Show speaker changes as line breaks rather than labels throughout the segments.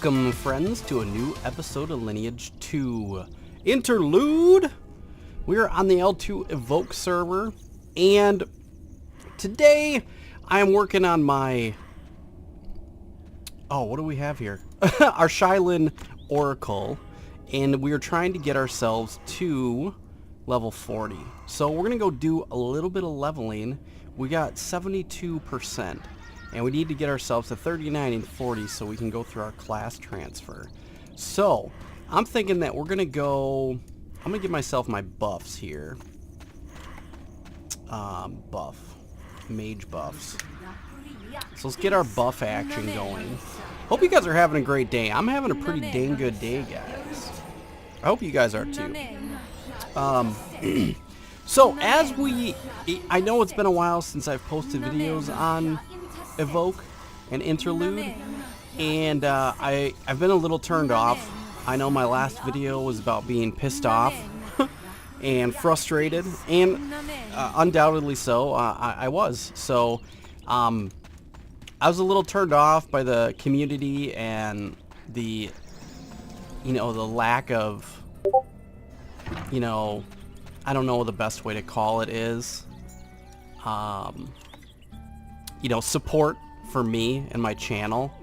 Welcome, friends, to a new episode of Lineage II. Interlude! We're on the L2 Evoke server, and today I am working on my... Oh, what do we have here? Our Shylin Oracle, and we are trying to get ourselves to level 40. So we're going to go do a little bit of leveling. We got 72%. And we need to get ourselves to 39 and 40 so we can go through our class transfer. So, I'm thinking that we're going to go... I'm going to give myself my buffs here. Mage buffs. So let's get our buff action going. Hope you guys are having a great day. I'm having a pretty dang good day, guys. I hope you guys are too. So, as we... I know it's been a while since I've posted videos on Evoke and Interlude, and I've been a little turned off. I know my last video was about being pissed off and frustrated, and undoubtedly so. I was. So I was a little turned off by the community and the the lack of, I don't know what the best way to call it is. Support for me and my channel.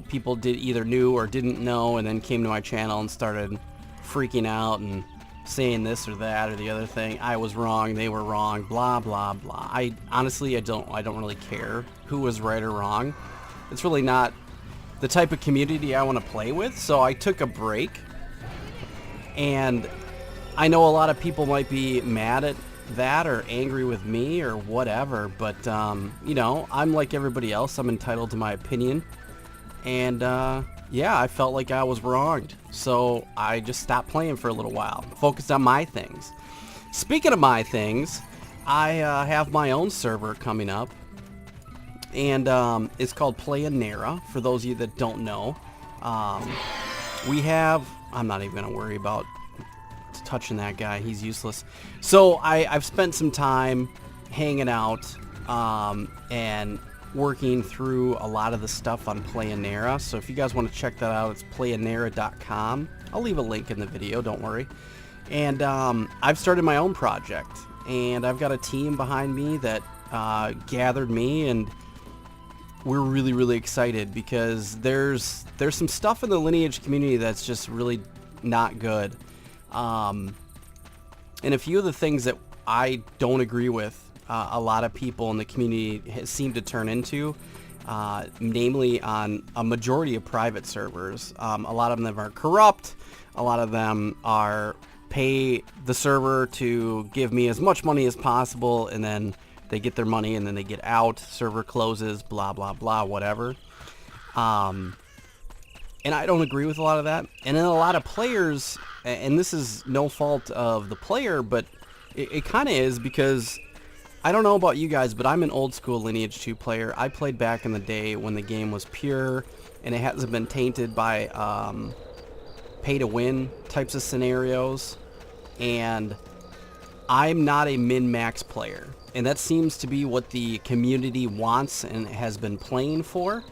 People either knew or didn't know and then came to my channel and started freaking out and saying this or that or the other thing. I was wrong, they were wrong, blah blah blah. I honestly don't really care who was right or wrong. It's really not the type of community I want to play with, so I took a break. And I know a lot of people might be mad at that or angry with me or whatever, but I'm like everybody else. I'm entitled to my opinion, and yeah, I felt like I was wronged, so I just stopped playing for a little while, focused on my things. Speaking of my things, I have my own server coming up, and it's called manor. For those of you that don't know, I'm not even gonna worry about touching that guy. He's useless. So I've spent some time hanging out and working through a lot of the stuff on manor. So if you guys want to check that out, it's manor.com. I'll leave a link in the video, don't worry. And I've started my own project, and I've got a team behind me that gathered me, and we're really excited because there's some stuff in the Lineage community that's just really not good. And a few of the things that I don't agree with, a lot of people in the community seem to turn into, namely on a majority of private servers. A lot of them are corrupt. A lot of them are pay the server to give me as much money as possible, and then they get their money and then they get out. Server closes, blah blah blah, whatever. And I don't agree with a lot of that. And then a lot of players, and this is no fault of the player, but it kind of is, because I don't know about you guys, but I'm an old school Lineage 2 player. I played back in the day when the game was pure and it hasn't been tainted by pay to win types of scenarios. And I'm not a min-max player. And that seems to be what the community wants and has been playing for.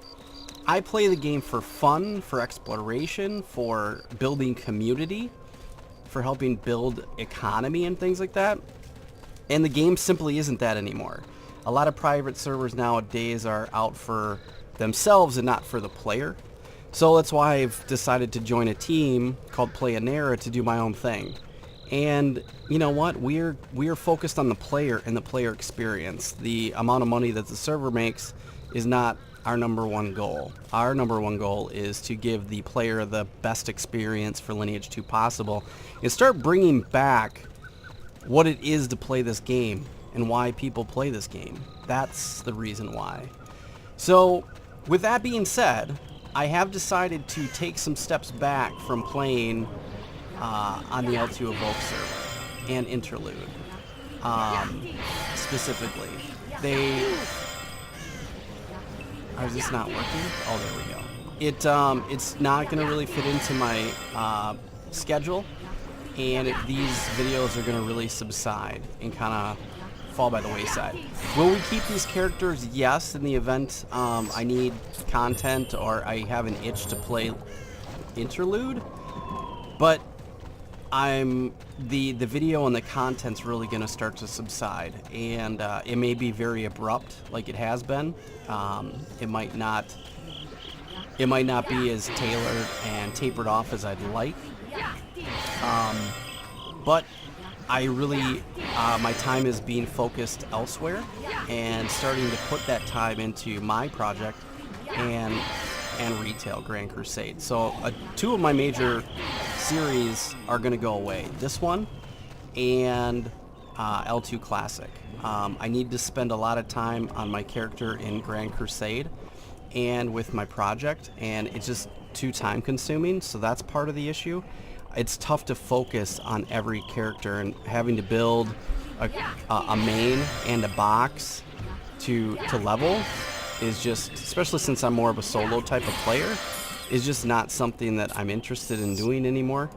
I play the game for fun, for exploration, for building community, for helping build economy and things like that. And the game simply isn't that anymore. A lot of private servers nowadays are out for themselves and not for the player. So that's why I've decided to join a team called manor to do my own thing. And you know what? We're focused on the player and the player experience. The amount of money that the server makes is not our number one goal. Our number one goal is to give the player the best experience for Lineage 2 possible, and start bringing back what it is to play this game and why people play this game. That's the reason why. So with that being said, I have decided to take some steps back from playing on the L2 Evoke server and Interlude. Specifically, is this not working? Oh, there we go. It's not going to really fit into my schedule, and these videos are going to really subside and kind of fall by the wayside. Will we keep these characters? Yes, in the event I need content or I have an itch to play Interlude, but the video and the content's really going to start to subside, and it may be very abrupt like it has been. It might not be as tailored and tapered off as I'd like, but I really my time is being focused elsewhere and starting to put that time into my project and retail Grand Crusade. So two of my major series are going to go away. This one and L2 Classic. I need to spend a lot of time on my character in Grand Crusade and with my project, and it's just too time consuming, so that's part of the issue. It's tough to focus on every character, and having to build a main and a box to level is just, especially since I'm more of a solo type of player, is just not something that I'm interested in doing anymore.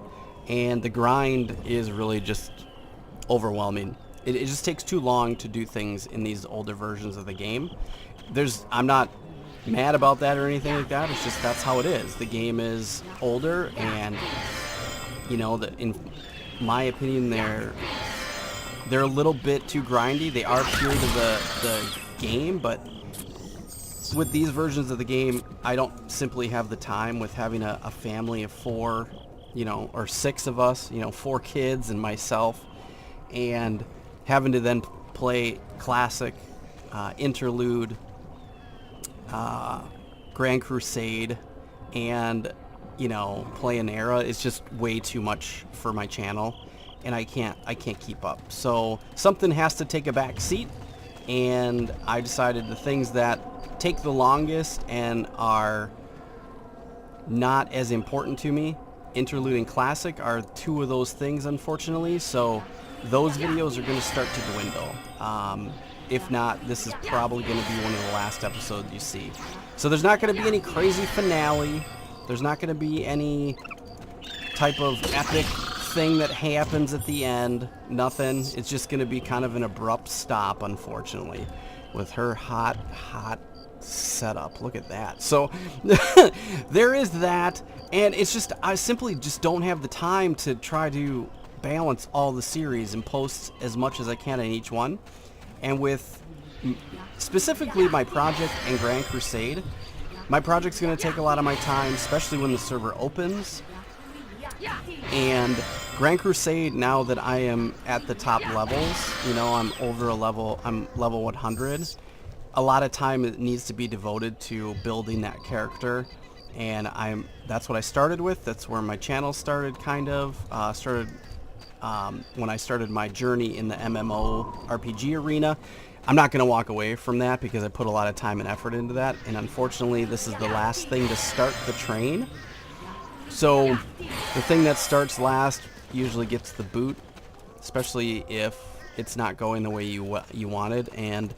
And the grind is really just overwhelming. It just takes too long to do things in these older versions of the game. I'm not mad about that or anything like that. It's just that's how it is. The game is older, and you know, in my opinion, they're a little bit too grindy. They are pure to the game, but with these versions of the game, I don't simply have the time with having a family of 4, you know, or 6 of us, you know, 4 kids and myself, and having to then play Classic, Interlude, Grand Crusade, and, you know, play an era is just way too much for my channel, and I can't keep up. So something has to take a back seat, and I decided the things that take the longest and are not as important to me, Interlude and Classic, are 2 of those things, unfortunately. So those videos are going to start to dwindle. If not, this is probably going to be one of the last episodes you see. So there's not going to be any crazy finale. There's not going to be any type of epic thing that happens at the end. Nothing. It's just going to be kind of an abrupt stop, unfortunately, with her hot setup. Look at that. So there is that, and it's just I simply just don't have the time to try to balance all the series and post as much as I can in each one. And with specifically my project and Grand Crusade, my project's going to take a lot of my time, especially when the server opens. And Grand Crusade, now that I am at the top levels, you know, I'm level 100, a lot of time it needs to be devoted to building that character, and that's what I started with. That's where my channel started, kind of when I started my journey in the MMORPG arena. I'm not going to walk away from that because I put a lot of time and effort into that, and unfortunately this is the last thing to start the train. So the thing that starts last usually gets the boot, especially if it's not going the way you wanted. And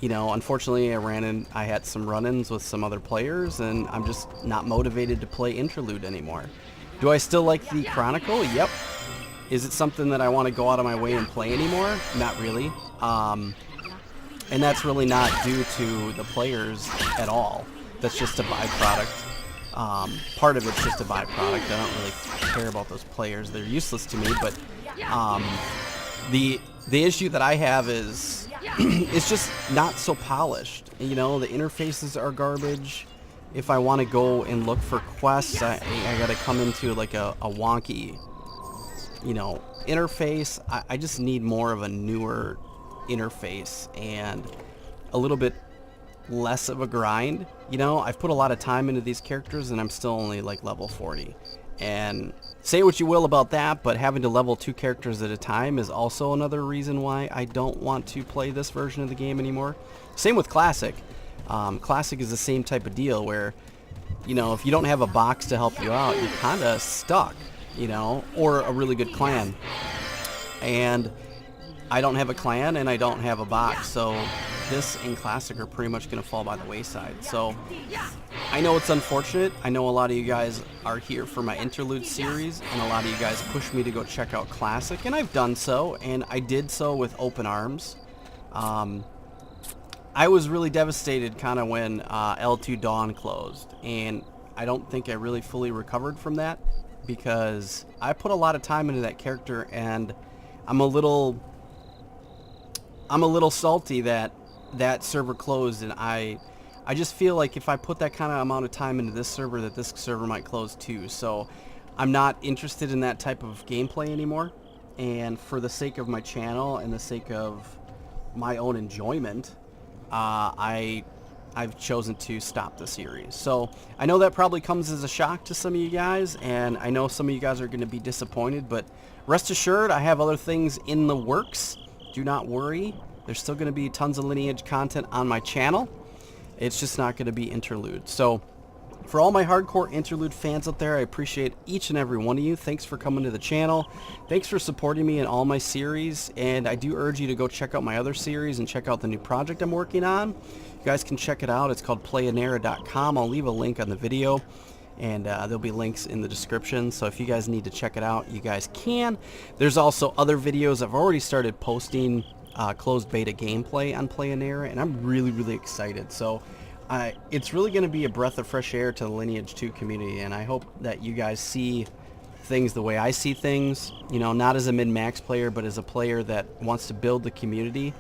you know, unfortunately I had some run-ins with some other players, and I'm just not motivated to play Interlude anymore. Do I still like the Chronicle? Yep. Is it something that I want to go out of my way and play anymore? Not really. And that's really not due to the players at all. That's just a byproduct. Part of it's just a byproduct. I don't really care about those players. They're useless to me, but the issue that I have is it's just not so polished. You know, the interfaces are garbage. If I want to go and look for quests, I gotta come into like a wonky, you know, interface. I just need more of a newer interface and a little bit less of a grind. You know, I've put a lot of time into these characters and I'm still only like level 40. And say what you will about that, but having to level 2 characters at a time is also another reason why I don't want to play this version of the game anymore. Same with Classic. Classic is the same type of deal where, you know, if you don't have a box to help you out, you're kind of stuck, you know, or a really good clan. And I don't have a clan and I don't have a box, so this and Classic are pretty much going to fall by the wayside. So I know it's unfortunate. I know a lot of you guys are here for my Interlude series, and a lot of you guys push me to go check out Classic, and I've done so, and I did so with open arms. I was really devastated kind of when L2 Dawn closed, and I don't think I really fully recovered from that because I put a lot of time into that character, and I'm a little salty that that server closed, and I just feel like if I put that kind of amount of time into this server, that this server might close too. So I'm not interested in that type of gameplay anymore, and for the sake of my channel and the sake of my own enjoyment, I've chosen to stop the series. So I know that probably comes as a shock to some of you guys, and I know some of you guys are going to be disappointed, but rest assured I have other things in the works. Do not worry. There's still going to be tons of Lineage content on my channel. It's just not going to be Interlude. So for all my hardcore Interlude fans out there, I appreciate each and every one of you. Thanks for coming to the channel. Thanks for supporting me in all my series. And I do urge you to go check out my other series and check out the new project I'm working on. You guys can check it out. It's called playinera.com. I'll leave a link on the video, and there'll be links in the description. So if you guys need to check it out, you guys can. There's also other videos. I've already started posting closed beta gameplay on Playinera, and I'm really excited. So it's really going to be a breath of fresh air to the Lineage II community, and I hope that you guys see things the way I see things, you know, not as a min-max player, but as a player that wants to build the community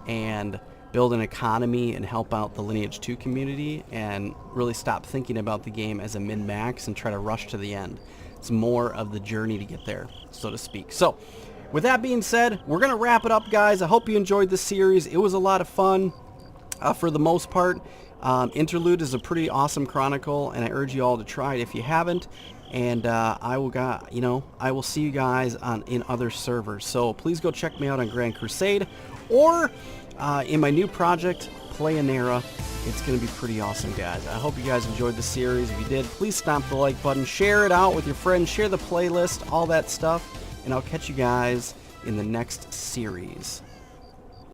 and build an economy and help out the Lineage II community, and really stop thinking about the game as a min-max and try to rush to the end. It's more of the journey to get there, so to speak. So with that being said, we're going to wrap it up, guys. I hope you enjoyed this series. It was a lot of fun for the most part. Interlude is a pretty awesome chronicle, and I urge you all to try it if you haven't. And I will see you guys in other servers. So please go check me out on Grand Crusade, or in my new project, Playinera. It's going to be pretty awesome, guys. I hope you guys enjoyed the series. If you did, please stomp the like button, share it out with your friends, share the playlist, all that stuff, and I'll catch you guys in the next series.